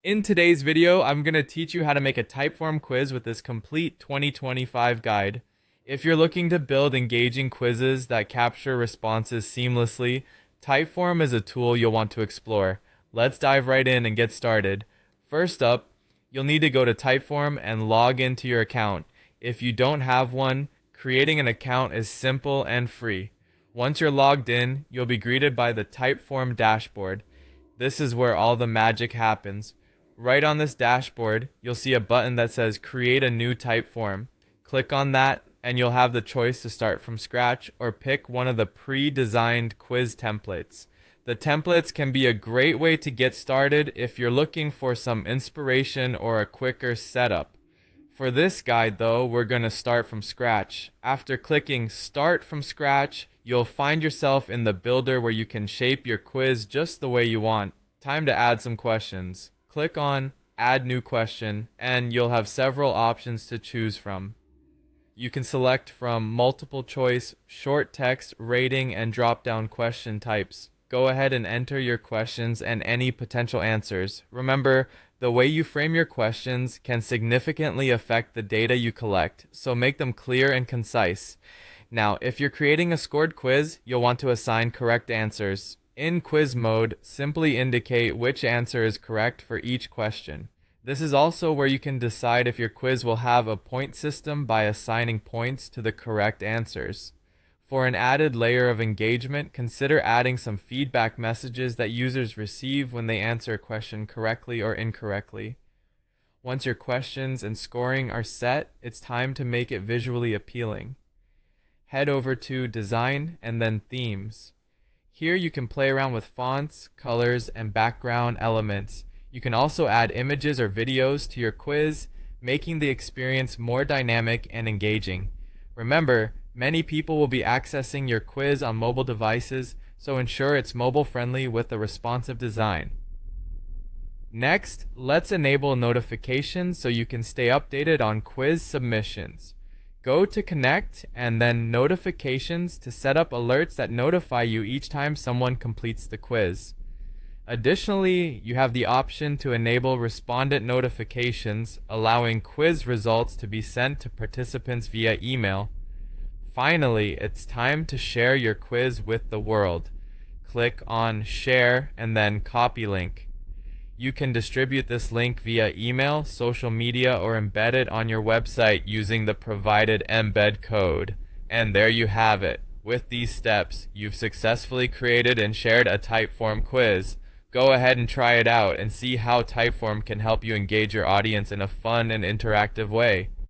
In today's video, I'm going to teach you how to make a Typeform quiz with this complete 2025 guide. If you're looking to build engaging quizzes that capture responses seamlessly, Typeform is a tool you'll want to explore. Let's dive right in and get started. First up, you'll need to go to Typeform and log into your account. If you don't have one, creating an account is simple and free. Once you're logged in, you'll be greeted by the Typeform dashboard. This is where all the magic happens. Right on this dashboard, you'll see a button that says Create a new Typeform. Click on that and you'll have the choice to start from scratch or pick one of the pre-designed quiz templates. The templates can be a great way to get started if you're looking for some inspiration or a quicker setup. For this guide though, we're going to start from scratch. After clicking Start from Scratch, you'll find yourself in the builder where you can shape your quiz just the way you want. Time to add some questions. Click on Add New Question, and you'll have several options to choose from. You can select from multiple choice, short text, rating, and drop-down question types. Go ahead and enter your questions and any potential answers. Remember, the way you frame your questions can significantly affect the data you collect, so make them clear and concise. Now, if you're creating a scored quiz, you'll want to assign correct answers. In quiz mode, simply indicate which answer is correct for each question. This is also where you can decide if your quiz will have a point system by assigning points to the correct answers. For an added layer of engagement, consider adding some feedback messages that users receive when they answer a question correctly or incorrectly. Once your questions and scoring are set, it's time to make it visually appealing. Head over to Design and then Themes. Here you can play around with fonts, colors, and background elements. You can also add images or videos to your quiz, making the experience more dynamic and engaging. Remember, many people will be accessing your quiz on mobile devices, so ensure it's mobile friendly with a responsive design. Next, let's enable notifications so you can stay updated on quiz submissions. Go to Connect and then Notifications to set up alerts that notify you each time someone completes the quiz. Additionally, you have the option to enable respondent notifications, allowing quiz results to be sent to participants via email. Finally, it's time to share your quiz with the world. Click on Share and then Copy Link. You can distribute this link via email, social media, or embed it on your website using the provided embed code. And there you have it. With these steps, you've successfully created and shared a Typeform quiz. Go ahead and try it out and see how Typeform can help you engage your audience in a fun and interactive way.